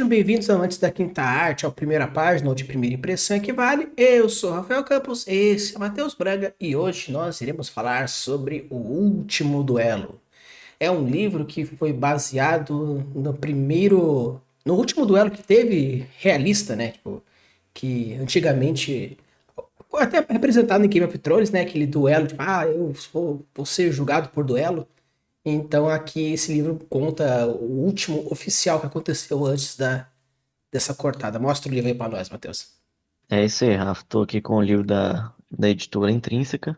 Sejam bem-vindos ao Antes da Quinta Arte, ao Primeira Página, ou de Primeira Impressão que vale. Eu sou Rafael Campos, esse é Matheus Braga e hoje nós iremos falar sobre O Último Duelo. É um livro que foi baseado no último duelo que teve realista, né? Tipo, que antigamente, até representado em Game of Thrones, né? Aquele duelo, tipo, eu vou ser julgado por duelo. Então aqui esse livro conta o último oficial que aconteceu antes dessa cortada. Mostra o livro aí pra nós, Matheus. É isso aí, Rafa. Tô aqui com o livro da editora Intrínseca.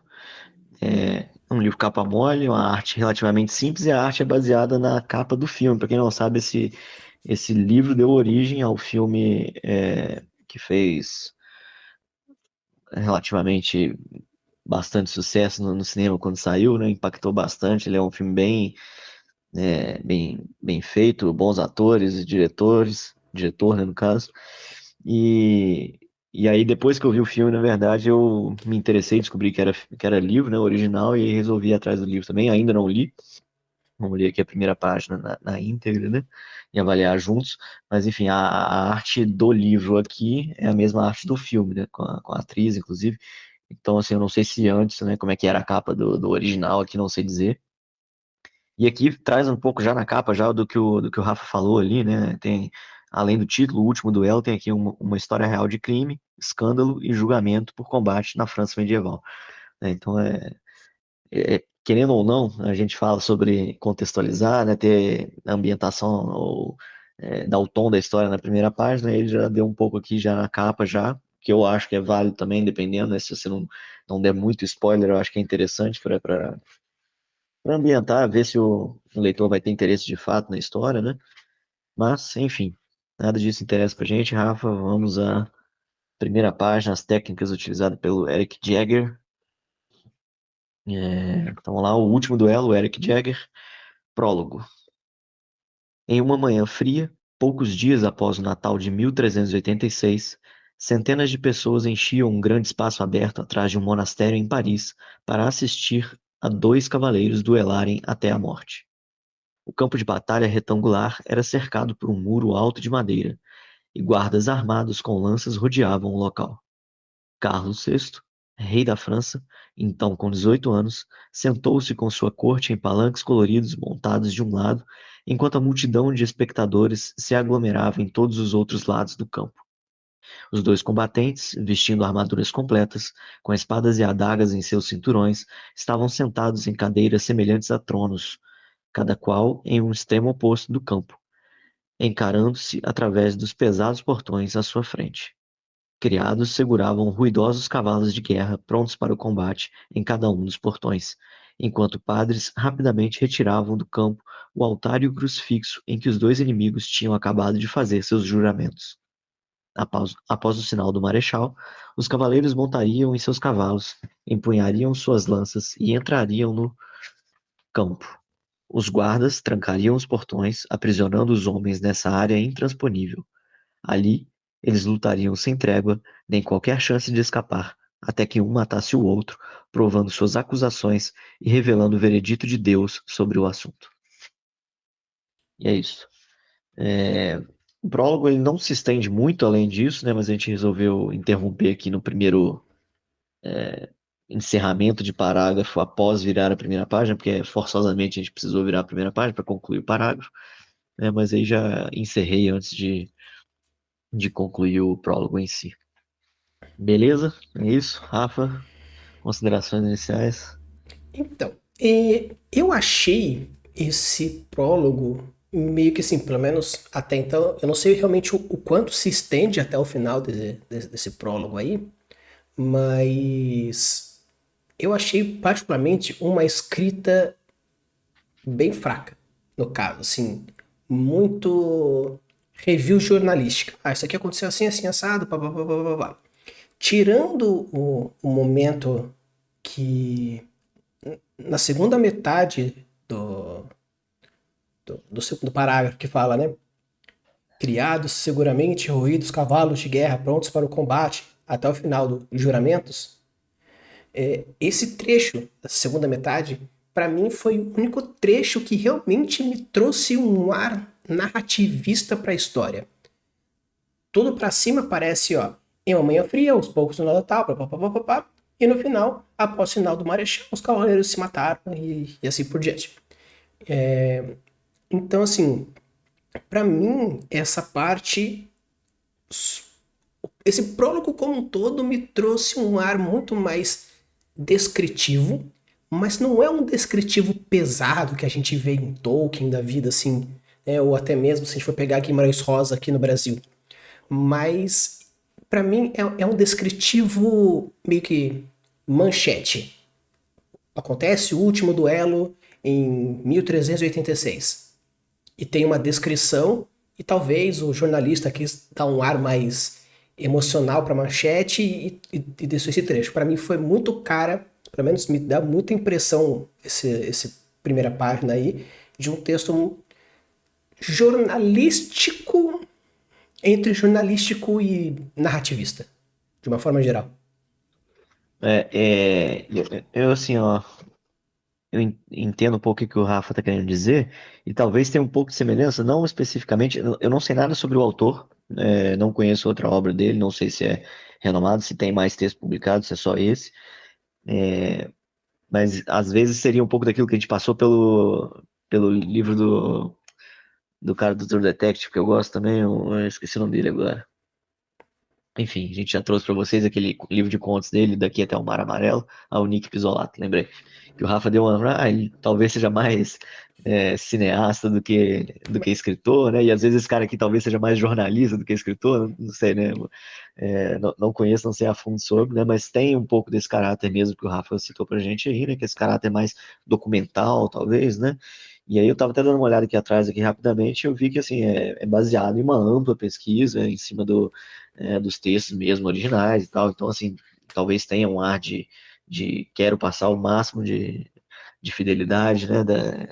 É um livro capa mole, uma arte relativamente simples, e a arte é baseada na capa do filme. Para quem não sabe, esse livro deu origem ao filme que fez relativamente bastante sucesso no cinema quando saiu, né? Impactou bastante. Ele é um filme bem feito, bons atores, diretor, né, no caso. E, e aí, depois que eu vi o filme, na verdade, eu me interessei, descobri que era livro, né, original, e resolvi ir atrás do livro também. Ainda não li, vamos ler aqui a primeira página na íntegra, né, e avaliar juntos. Mas, enfim, a arte do livro aqui é a mesma arte do filme, né, com a atriz, inclusive. Então, assim, eu não sei se antes, né, como é que era a capa do original aqui, não sei dizer. E aqui traz um pouco já na capa já do que o Rafa falou ali, né? Tem, além do título, O Último Duelo, tem aqui uma história real de crime, escândalo e julgamento por combate na França medieval, né? Então, querendo ou não, a gente fala sobre contextualizar, né? Ter a ambientação ou dar o tom da história na primeira página. Ele já deu um pouco aqui já na capa já, que eu acho que é válido também, dependendo, né? Se você não der muito spoiler, eu acho que é interessante para ambientar, ver se o leitor vai ter interesse de fato na história, né? Mas, enfim, nada disso interessa pra gente, Rafa. Vamos à primeira página, as técnicas utilizadas pelo Eric Jagger. Então, vamos lá, o último duelo, o Eric Jagger, prólogo. Em uma manhã fria, poucos dias após o Natal de 1386, centenas de pessoas enchiam um grande espaço aberto atrás de um monastério em Paris para assistir a dois cavaleiros duelarem até a morte. O campo de batalha retangular era cercado por um muro alto de madeira, e guardas armados com lanças rodeavam o local. Carlos VI, rei da França, então com 18 anos, sentou-se com sua corte em palanques coloridos montados de um lado, enquanto a multidão de espectadores se aglomerava em todos os outros lados do campo. Os dois combatentes, vestindo armaduras completas, com espadas e adagas em seus cinturões, estavam sentados em cadeiras semelhantes a tronos, cada qual em um extremo oposto do campo, encarando-se através dos pesados portões à sua frente. Criados seguravam ruidosos cavalos de guerra prontos para o combate em cada um dos portões, enquanto padres rapidamente retiravam do campo o altar e o crucifixo em que os dois inimigos tinham acabado de fazer seus juramentos. Após o sinal do marechal, os cavaleiros montariam em seus cavalos, empunhariam suas lanças e entrariam no campo. Os guardas trancariam os portões, aprisionando os homens nessa área intransponível. Ali, eles lutariam sem trégua, nem qualquer chance de escapar, até que um matasse o outro, provando suas acusações e revelando o veredito de Deus sobre o assunto. E é isso. É, O prólogo ele não se estende muito além disso, né? Mas a gente resolveu interromper aqui no primeiro encerramento de parágrafo após virar a primeira página, porque forçosamente a gente precisou virar a primeira página para concluir o parágrafo, né? Mas aí já encerrei antes de concluir o prólogo em si. Beleza? É isso, Rafa. Considerações iniciais. Então, eu achei esse prólogo meio que assim, pelo menos até então, eu não sei realmente o quanto se estende até o final desse prólogo aí, mas eu achei particularmente uma escrita bem fraca, no caso, assim, muito review jornalística. Isso aqui aconteceu assim, assim, assado, pá, pá, pá, pá, pá, pá. Tirando o momento que na segunda metade do segundo parágrafo que fala, né? Criados seguramente ruídos cavalos de guerra prontos para o combate até o final dos juramentos. Esse trecho da segunda metade, para mim, foi o único trecho que realmente me trouxe um ar narrativista para a história. Tudo pra cima parece, ó, em uma manhã fria, aos poucos no Natal, papapá, e no final, após o final do Marechal, os cavaleiros se mataram e assim por diante. Então, assim, pra mim, essa parte, esse prólogo como um todo me trouxe um ar muito mais descritivo, mas não é um descritivo pesado que a gente vê em Tolkien da vida, assim, né? Ou até mesmo se a gente for pegar Guimarães Rosa aqui no Brasil. Mas, pra mim, é um descritivo meio que manchete. Acontece o último duelo em 1386. E tem uma descrição, e talvez o jornalista quis dar um ar mais emocional para a manchete e deixou esse trecho. Para mim foi muito cara, pelo menos me dá muita impressão esse primeira página aí, de um texto jornalístico, entre jornalístico e narrativista, de uma forma geral. Eu assim, ó, entendo um pouco o que o Rafa tá querendo dizer, e talvez tenha um pouco de semelhança, não especificamente, eu não sei nada sobre o autor, não conheço outra obra dele, não sei se é renomado, se tem mais texto publicado, se é só esse, mas às vezes seria um pouco daquilo que a gente passou pelo livro do cara do True Detective, que eu gosto também, eu esqueci o nome dele agora. Enfim, a gente já trouxe para vocês aquele livro de contos dele, Daqui até o Mar Amarelo, ao Nick Pizzolatto, lembrei. Que o Rafa deu uma. Ele talvez seja mais cineasta do que escritor, né? E às vezes esse cara aqui talvez seja mais jornalista do que escritor, não sei, né? Não conheço, não sei a fundo sobre, né? Mas tem um pouco desse caráter mesmo que o Rafa citou pra gente aí, né? Que é esse caráter mais documental, talvez, né? E aí eu estava até dando uma olhada aqui atrás, aqui rapidamente, e eu vi que assim, é baseado em uma ampla pesquisa em cima dos textos mesmo originais e tal. Então, assim, talvez tenha um ar de quero passar o máximo de fidelidade, né,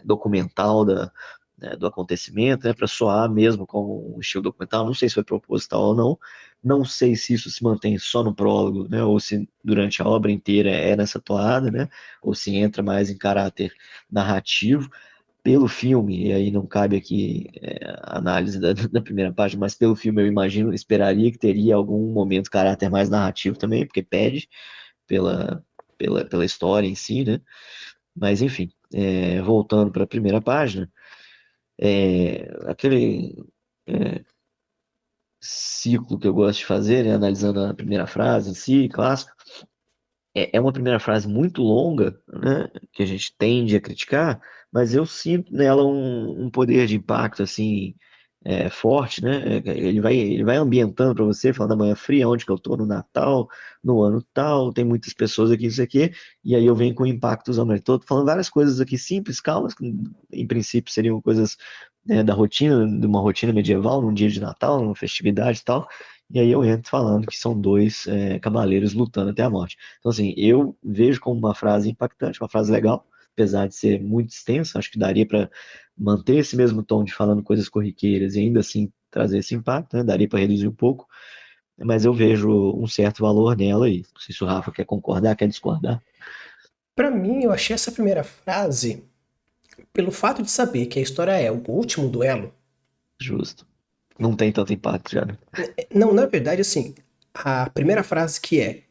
documental do acontecimento, né, para soar mesmo como um estilo documental. Não sei se foi proposital ou não. Não sei se isso se mantém só no prólogo, né, ou se durante a obra inteira é nessa toada, né, ou se entra mais em caráter narrativo pelo filme, e aí não cabe aqui a análise da primeira parte, mas pelo filme eu imagino, esperaria que teria algum momento de caráter mais narrativo também, porque pede pela, pela história em si, né? Mas enfim, voltando para a primeira página, aquele ciclo que eu gosto de fazer, né, analisando a primeira frase em si, clássico, é uma primeira frase muito longa, né, que a gente tende a criticar, mas eu sinto nela um poder de impacto assim forte, né? Ele vai ambientando para você, falando da manhã fria, onde que eu tô no Natal, no ano tal, tem muitas pessoas aqui, isso aqui, e aí eu venho com impactos ao meu todo, falando várias coisas aqui simples, calmas, que em princípio seriam coisas da rotina, de uma rotina medieval, num dia de Natal, numa festividade e tal. E aí eu entro falando que são dois cavaleiros lutando até a morte. Então, assim, eu vejo como uma frase impactante, uma frase legal, apesar de ser muito extensa, acho que daria para manter esse mesmo tom de falando coisas corriqueiras e ainda assim trazer esse impacto, né? Daria para reduzir um pouco, mas eu vejo um certo valor nela e não sei se o Rafa quer concordar, quer discordar. Para mim, eu achei essa primeira frase, pelo fato de saber que a história é o último duelo. Justo. Não tem tanto impacto já, né? Não, na verdade, assim, a primeira frase que é,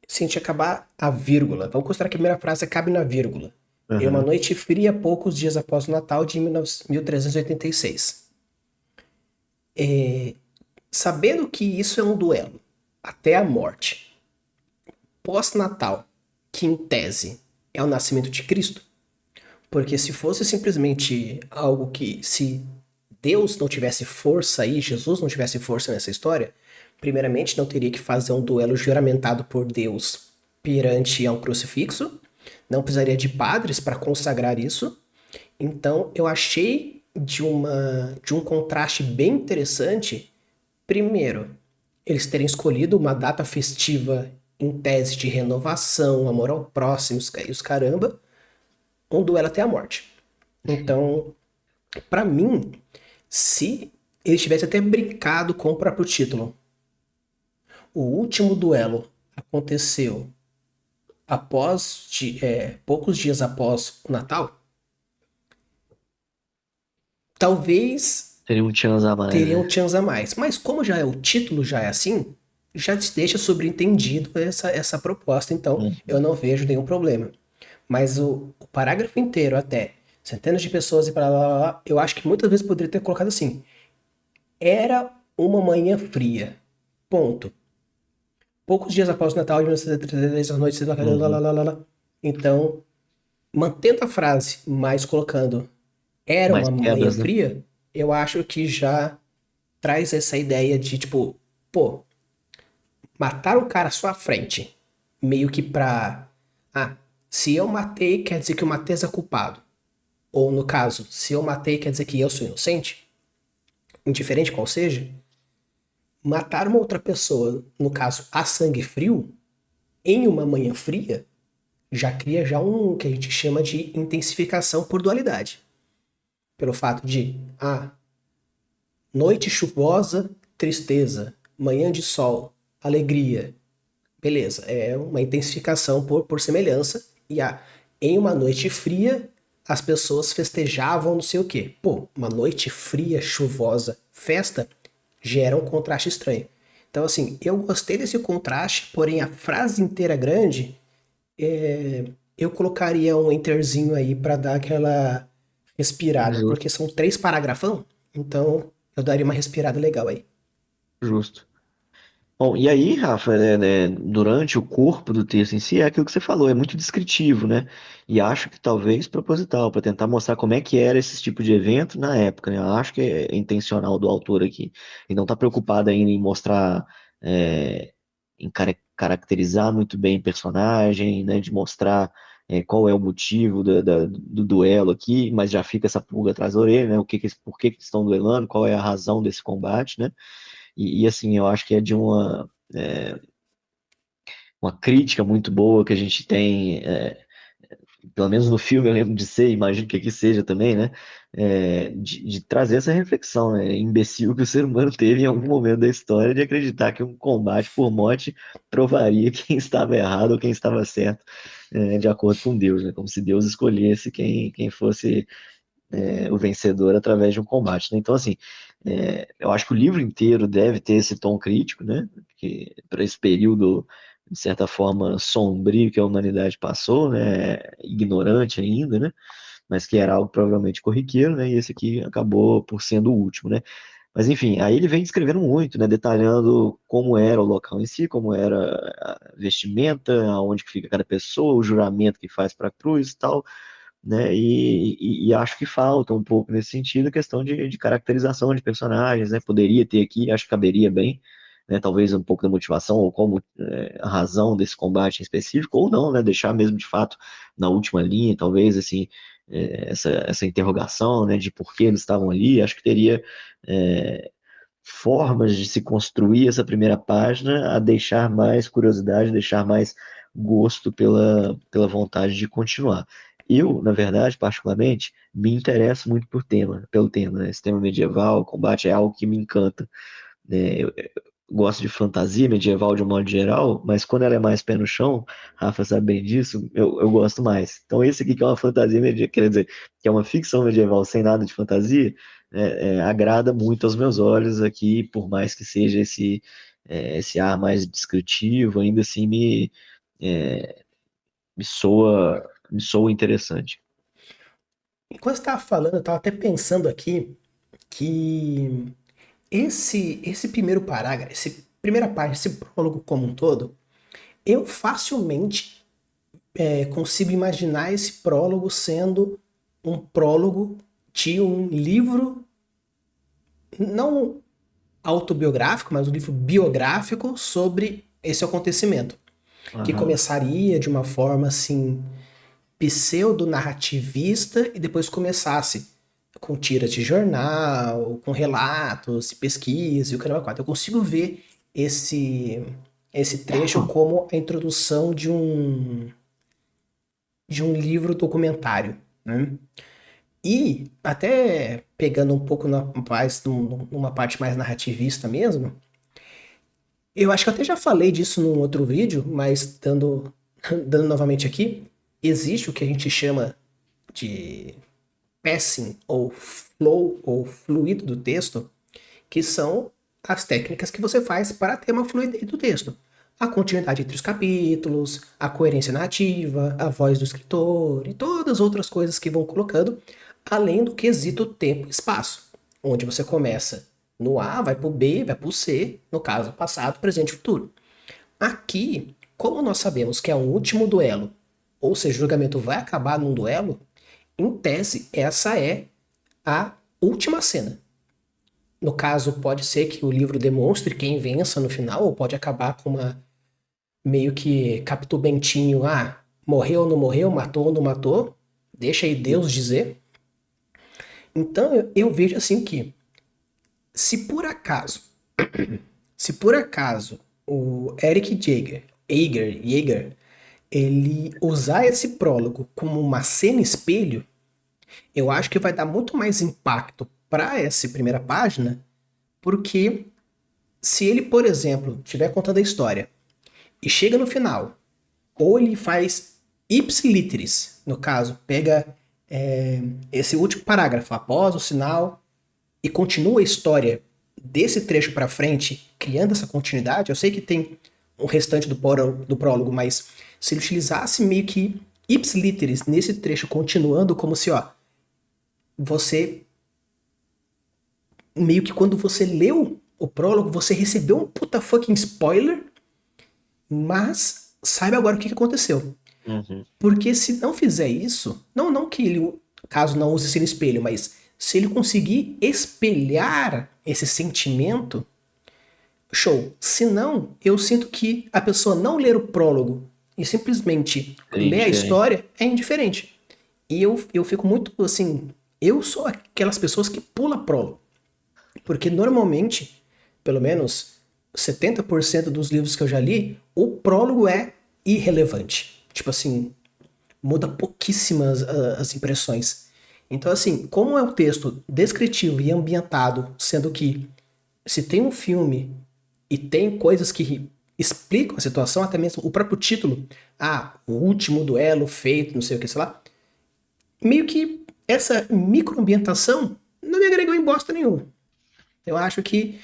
se a gente acabar a vírgula, vamos considerar que a primeira frase cabe na vírgula. Em uma Aham. noite fria, poucos dias após o Natal de 1386. Sabendo que isso é um duelo até a morte, pós-Natal, que em tese é o nascimento de Cristo, porque se fosse simplesmente algo que, se Deus não tivesse força aí, Jesus não tivesse força nessa história, primeiramente não teria que fazer um duelo juramentado por Deus perante a um crucifixo, não precisaria de padres para consagrar isso. Então eu achei de um contraste bem interessante. Primeiro, eles terem escolhido uma data festiva em tese de renovação, amor ao próximo e os caramba, um duelo até a morte. Então, pra mim, se eles tivessem até brincado com o próprio título, o último duelo aconteceu poucos dias após o Natal, talvez Teria um chance a mais, Teriam né? chance a mais. Mas como já é o título já é assim, já te deixa sobreentendido essa proposta, então eu Uhum. não vejo nenhum problema. Mas o parágrafo inteiro até centenas de pessoas e para lá, lá, lá, eu acho que muitas vezes poderia ter colocado assim: era uma manhã fria. Ponto. Poucos dias após o Natal de 1933, as noites. Lá, lá, lá, Uhum. lá, lá, lá. Então, mantendo a frase, mas colocando era Mais uma manhã quebras, né? fria, eu acho que já traz essa ideia de tipo, pô, matar o cara à sua frente, meio que pra. Ah, se eu matei, quer dizer que o Matheus é culpado. Ou no caso, se eu matei, quer dizer que eu sou inocente, indiferente qual seja. Matar uma outra pessoa, no caso, a sangue frio, em uma manhã fria, já cria já um que a gente chama de intensificação por dualidade. Pelo fato de, noite chuvosa, tristeza, manhã de sol, alegria. Beleza, é uma intensificação por semelhança. Em uma noite fria, as pessoas festejavam não sei o quê. Pô, uma noite fria, chuvosa, festa, gera um contraste estranho. Então, assim, eu gostei desse contraste, porém a frase inteira grande, eu colocaria um enterzinho aí para dar aquela respirada, porque Justo, são 3 paragrafão, então eu daria uma respirada legal aí. justo. Bom, e aí, Rafa, durante o corpo do texto em si, é aquilo que você falou, é muito descritivo, né? E acho que talvez proposital, para tentar mostrar como é que era esse tipo de evento na época, né? Eu acho que é intencional do autor aqui. E não está preocupado ainda em mostrar, caracterizar muito bem o personagem, né? De mostrar qual é o motivo do duelo aqui, mas já fica essa pulga atrás da orelha, né? Por que que estão duelando, qual é a razão desse combate, né? Assim, eu acho que é de uma crítica muito boa que a gente tem, pelo menos no filme eu lembro de ser, imagino que aqui seja também, né? De trazer essa reflexão, né? Imbecil que o ser humano teve em algum momento da história de acreditar que um combate por morte provaria quem estava errado ou quem estava certo, de acordo com Deus, né? Como se Deus escolhesse quem fosse o vencedor através de um combate, né? Então, assim, eu acho que o livro inteiro deve ter esse tom crítico, né? Que para esse período, de certa forma, sombrio que a humanidade passou, né? Ignorante ainda, né? Mas que era algo provavelmente corriqueiro, né? E esse aqui acabou por sendo o último, né? Mas enfim, aí ele vem descrevendo muito, né? Detalhando como era o local em si, como era a vestimenta, aonde que fica cada pessoa, o juramento que faz para a cruz e tal, né? E acho que falta um pouco nesse sentido a questão de caracterização de personagens, né? Poderia ter aqui, acho que caberia bem, né? Talvez um pouco da motivação ou como a razão desse combate em específico, ou não, né? Deixar mesmo de fato na última linha, talvez assim essa interrogação, né? De por que eles estavam ali. Acho que teria formas de se construir essa primeira página a deixar mais curiosidade, deixar mais gosto pela vontade de continuar. Eu, na verdade, particularmente, me interesso muito pelo tema, né? Esse tema medieval, combate é algo que me encanta, né? Eu gosto de fantasia medieval de um modo geral, mas quando ela é mais pé no chão, Rafa sabe bem disso, eu gosto mais. Então esse aqui que é uma fantasia medieval, quer dizer, que é uma ficção medieval sem nada de fantasia, agrada muito aos meus olhos aqui, por mais que seja esse ar mais descritivo, ainda assim é, me soa interessante. Enquanto você estava falando, eu estava até pensando aqui que esse primeiro parágrafo, essa primeira página, esse prólogo como um todo, eu facilmente consigo imaginar esse prólogo sendo um prólogo de um livro não autobiográfico, mas um livro biográfico sobre esse acontecimento, que Aham. começaria de uma forma assim pseudo-narrativista e depois começasse com tiras de jornal, com relatos, pesquisa e o caramba 4. Eu consigo ver esse trecho como a introdução de um livro documentário, né? E até pegando um pouco numa parte mais narrativista mesmo, eu acho que eu até já falei disso num outro vídeo, mas dando novamente aqui, existe o que a gente chama de pacing ou flow ou fluido do texto, que são as técnicas que você faz para ter uma fluidez do texto. A continuidade entre os capítulos, a coerência narrativa, a voz do escritor e todas as outras coisas que vão colocando, além do quesito tempo e espaço, onde você começa no A, vai para o B, vai para o C, no caso, passado, presente e futuro. Aqui, como nós sabemos que é um último duelo, ou seja, o julgamento vai acabar num duelo, em tese, essa é a última cena. No caso, pode ser que o livro demonstre quem vença no final, ou pode acabar com uma meio que Capitu Bentinho, morreu ou não morreu, matou ou não matou, deixa aí Deus dizer. Então eu vejo assim que se por acaso, se por acaso o Eric Jaeger, ele usar esse prólogo como uma cena espelho, eu acho que vai dar muito mais impacto para essa primeira página, porque se ele, por exemplo, estiver contando a história e chega no final, ou ele faz ipsiliteris, no caso, pega esse último parágrafo após o sinal e continua a história desse trecho para frente, criando essa continuidade. Eu sei que tem o restante do prólogo, mas se ele utilizasse meio que ipsiliteris nesse trecho, continuando como se, ó, você meio que quando você leu o prólogo, você recebeu um puta fucking spoiler, mas saiba agora o que aconteceu. Uhum. Porque se não fizer isso, não que ele, caso não use esse espelho, mas se ele conseguir espelhar esse sentimento, show. Se não, eu sinto que a pessoa não ler o prólogo e simplesmente Seria ler a indiferente. história é indiferente. E eu fico muito assim. Eu sou aquelas pessoas que pula prólogo. Porque normalmente, pelo menos 70% dos livros que eu já li, o prólogo é irrelevante. Tipo assim, muda pouquíssimas as impressões. Então, assim, como é um texto descritivo e ambientado, sendo que se tem um filme e tem coisas que explicam a situação, até mesmo o próprio título, o último duelo feito, não sei o que, sei lá, meio que essa microambientação não me agregou em bosta nenhuma. Eu acho que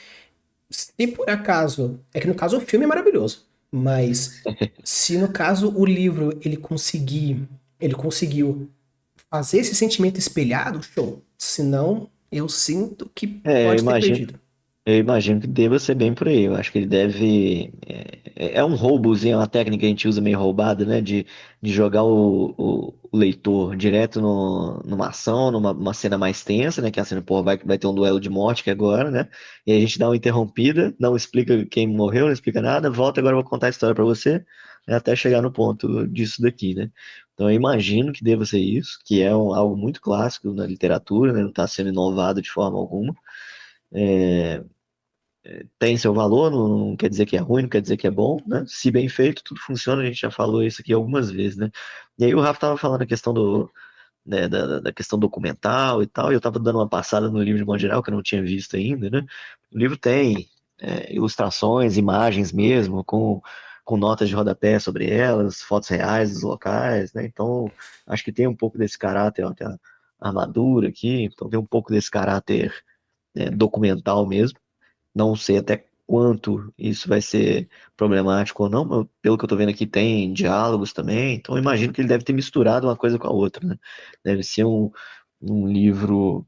se por acaso, é que no caso o filme é maravilhoso, mas se no caso o livro ele conseguiu fazer esse sentimento espelhado, show. Senão, eu sinto que É, pode ter perdido. eu imagino que deva ser bem por aí. Eu acho que ele deve. É um roubozinho, é uma técnica que a gente usa meio roubada, né? De jogar o leitor direto numa ação, numa cena mais tensa, né? Que é a cena, pô, vai ter um duelo de morte que é agora, né? E aí a gente dá uma interrompida, não explica quem morreu, não explica nada, volta agora eu vou contar a história pra você, né, até chegar no ponto disso daqui, né? Então eu imagino que deva ser isso, que é algo muito clássico na literatura, né? Não está sendo inovado de forma alguma. Tem seu valor, não quer dizer que é ruim, não quer dizer que é bom, né? Se bem feito, tudo funciona, a gente já falou isso aqui algumas vezes, né? E aí o Rafa tava falando a questão né, da questão documental e tal, e eu tava dando uma passada no livro de modo geral, que eu não tinha visto ainda, né? O livro tem ilustrações, imagens mesmo, com notas de rodapé sobre elas, fotos reais dos locais, né? Então, acho que tem um pouco desse caráter, ó, tem a armadura aqui, então tem um pouco desse caráter documental mesmo. Não sei até quanto isso vai ser problemático ou não, mas pelo que eu tô vendo aqui tem diálogos também, então eu imagino que ele deve ter misturado uma coisa com a outra, né? Deve ser um livro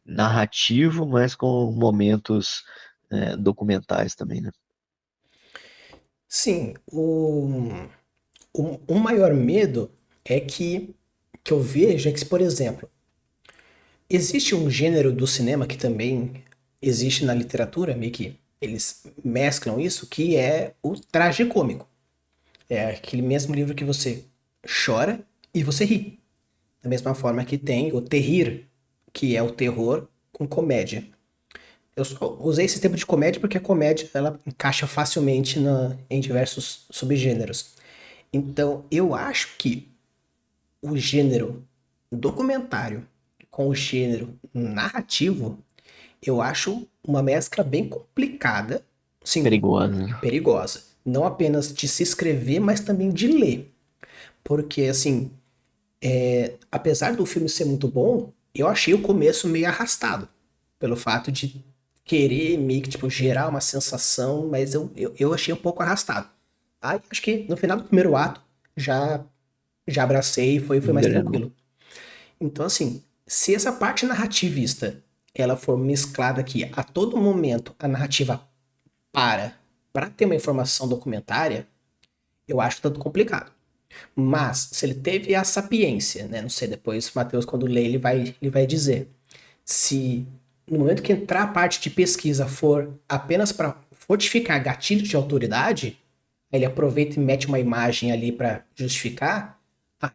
narrativo, mas com momentos documentais também, né? Sim, o maior medo é que eu vejo é que, por exemplo, existe um gênero do cinema que também existe na literatura, meio que eles mesclam isso, que é o tragicômico. É aquele mesmo livro que você chora e você ri. Da mesma forma que tem o terrir, que é o terror com comédia. Eu só usei esse termo de comédia porque a comédia ela encaixa facilmente em diversos subgêneros. Então, eu acho que o gênero documentário com o gênero narrativo, eu acho uma mescla bem complicada, sim, Perigoso, né? perigosa. Não apenas de se escrever, mas também de ler. Porque, assim, Apesar do filme ser muito bom, eu achei o começo meio arrastado. Pelo fato de querer meio que, tipo, gerar uma sensação, mas eu achei um pouco arrastado. Aí acho que no final do primeiro ato já já abracei e foi mais Engrenou. tranquilo. Então, assim, se essa parte narrativista ela for mesclada aqui a todo momento, a narrativa para ter uma informação documentária, eu acho tanto complicado. Mas, se ele teve a sapiência, né? Não sei, depois o Matheus, quando lê, ele vai dizer. Se no momento que entrar a parte de pesquisa for apenas para fortificar gatilhos de autoridade, ele aproveita e mete uma imagem ali para justificar,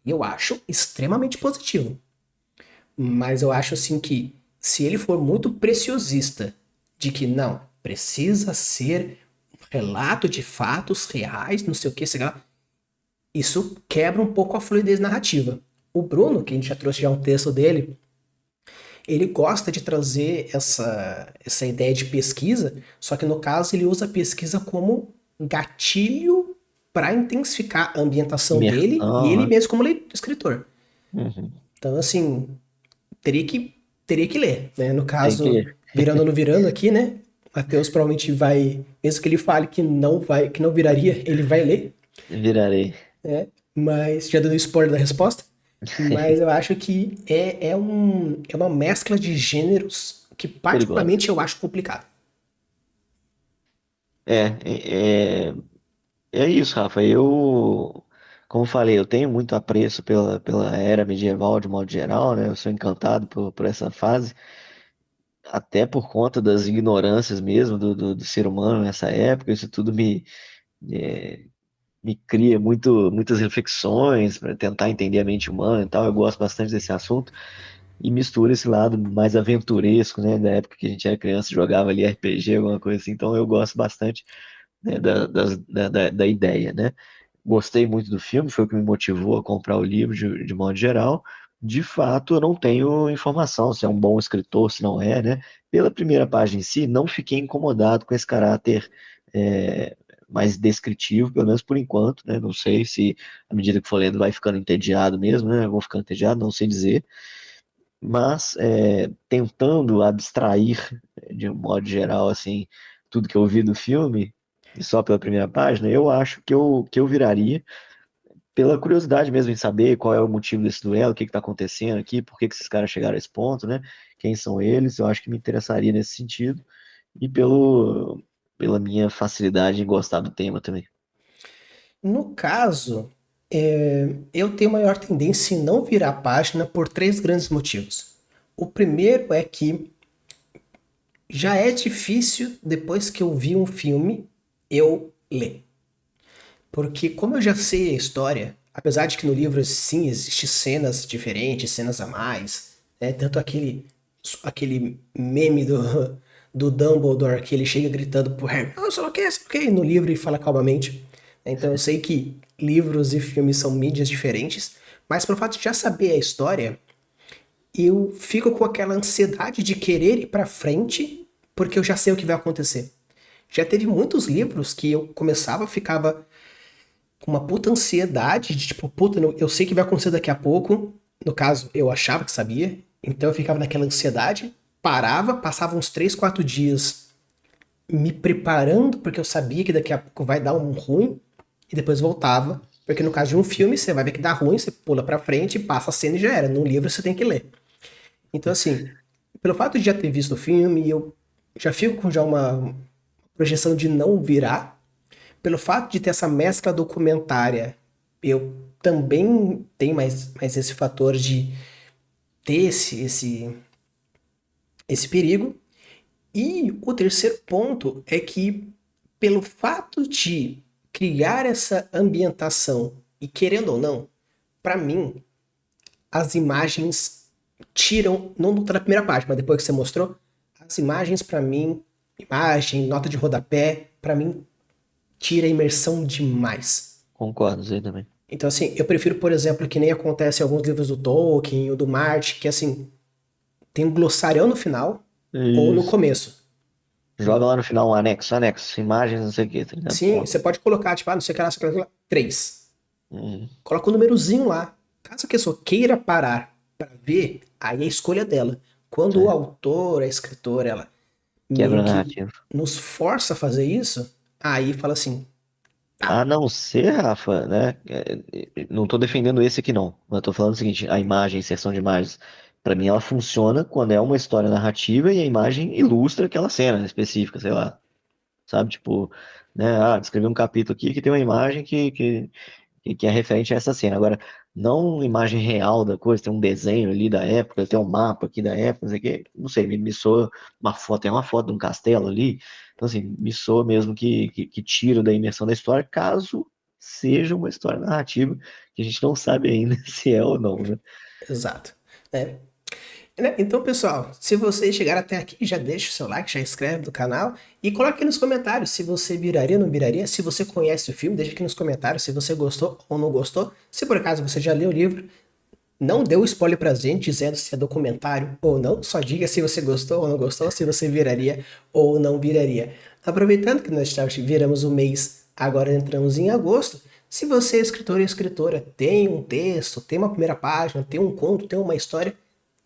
eu acho extremamente positivo. Mas eu acho assim que se ele for muito preciosista de que não, precisa ser um relato de fatos reais, não sei o que, sei lá, isso quebra um pouco a fluidez narrativa. O Bruno, que a gente já trouxe já um texto dele, ele gosta de trazer essa ideia de pesquisa, só que no caso ele usa a pesquisa como gatilho para intensificar a ambientação dele e ele Aham. mesmo como escritor. Uhum. Então, assim, teria que, teria que ler, né? No Tem que caso, ler. virando ou não virando aqui, né? Matheus provavelmente vai, mesmo que ele fale que não vai, que não viraria, ele vai ler, Virarei. né? Mas já dando spoiler da resposta. Mas eu acho que é uma mescla de gêneros que Perigosa. particularmente eu acho complicado. É, é, é isso, Rafa. Eu, como falei, eu tenho muito apreço pela era medieval de modo geral, né? Eu sou encantado por essa fase, até por conta das ignorâncias mesmo do ser humano nessa época. Isso tudo é, me cria muitas reflexões para tentar entender a mente humana e tal. Eu gosto bastante desse assunto e mistura esse lado mais aventuresco, né? Da época que a gente era criança, jogava ali RPG, alguma coisa assim. Então eu gosto bastante, né, da ideia, né? Gostei muito do filme, foi o que me motivou a comprar o livro de modo geral. De fato, eu não tenho informação se é um bom escritor, se não é, né? Pela primeira página em si, não fiquei incomodado com esse caráter é, mais descritivo, pelo menos por enquanto, né? Não sei se à medida que for lendo vai ficando entediado mesmo, né? Eu vou ficando entediado, não sei dizer, mas tentando abstrair de um modo geral assim tudo que eu vi do filme e só pela primeira página, eu acho que eu viraria pela curiosidade mesmo em saber qual é o motivo desse duelo, o que está acontecendo aqui, por que que esses caras chegaram a esse ponto, né? Quem são eles? Eu acho que me interessaria nesse sentido e pela minha facilidade em gostar do tema também. No caso, eu tenho maior tendência em não virar a página por três grandes motivos. O primeiro é que já é difícil, depois que eu vi um filme, eu ler. Porque como eu já sei a história, apesar de que no livro sim existem cenas diferentes, cenas a mais, né? Tanto aquele meme do Dumbledore que ele chega gritando pro Harry, não, só não quer, só não quer, e no livro ele fala calmamente. Então eu sei que livros e filmes são mídias diferentes, mas pelo fato de já saber a história, eu fico com aquela ansiedade de querer ir pra frente, porque eu já sei o que vai acontecer. Já teve muitos livros que eu começava, ficava com uma puta ansiedade de tipo, puta, eu sei que vai acontecer daqui a pouco. No caso, eu achava que sabia, então eu ficava naquela ansiedade, parava, passava uns 3 4 dias me preparando, porque eu sabia que daqui a pouco vai dar um ruim, e depois voltava. Porque no caso de um filme, você vai ver que dá ruim, você pula pra frente, passa a cena e já era. No livro você tem que ler. Então, assim, pelo fato de já ter visto o filme, eu já fico com já uma projeção de não virar. Pelo fato de ter essa mescla documentária, eu também tenho mais esse fator de ter esse perigo. E o terceiro ponto é que, pelo fato de criar essa ambientação, e querendo ou não, para mim, as imagens tiram, não na primeira parte, mas depois que você mostrou, as imagens para mim, imagem, nota de rodapé, para mim, tira a imersão demais. Concordo, isso aí também. Então, assim, eu prefiro, por exemplo, que nem acontece em alguns livros do Tolkien ou do Martin, que, assim, tem um glossário no final ou no Isso. começo. Joga lá no final um anexo, imagens, não sei o que, tá ligado? Sim, Pronto. você pode colocar, tipo, não sei o que lá, 3. Uhum. Coloca o númerozinho lá. Caso a pessoa queira parar para ver, aí é a escolha dela. Quando o É, autor, a escritora, ela quebra meio a que narrativa. nos força a fazer isso, aí fala assim, A tá, não ser, Rafa, né? Não tô defendendo esse aqui, não. Eu tô falando o seguinte: a imagem, a inserção de imagens, pra mim ela funciona quando é uma história narrativa e a imagem ilustra aquela cena específica, sei lá. Sabe? Tipo, né? Ah, descrevi um capítulo aqui que tem uma imagem que é referente a essa cena. Agora, não uma imagem real da coisa, tem um desenho ali da época, tem um mapa aqui da época, não sei o quê, não sei, me soa uma foto, tem uma foto de um castelo ali, então assim, me soa mesmo que tira da imersão da história, caso seja uma história narrativa, que a gente não sabe ainda se é ou não, né? exato. É, né? Então, pessoal, se vocês chegaram até aqui, já deixa o seu like, já inscreve no canal e coloque aqui nos comentários se você viraria ou não viraria. Se você conhece o filme, deixa aqui nos comentários se você gostou ou não gostou. Se por acaso você já leu o livro, não dê o spoiler pra gente dizendo se é documentário ou não. Só diga se você gostou ou não gostou, se você viraria ou não viraria. Aproveitando que nós viramos o mês, agora entramos em agosto. Se você é escritor e escritora, tem um texto, tem uma primeira página, tem um conto, tem uma história,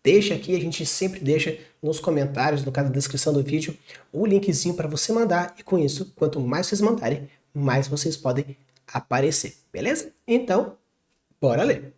deixa aqui, a gente sempre deixa nos comentários, no caso da descrição do vídeo, o linkzinho para você mandar. E com isso, quanto mais vocês mandarem, mais vocês podem aparecer, beleza? Então, bora ler!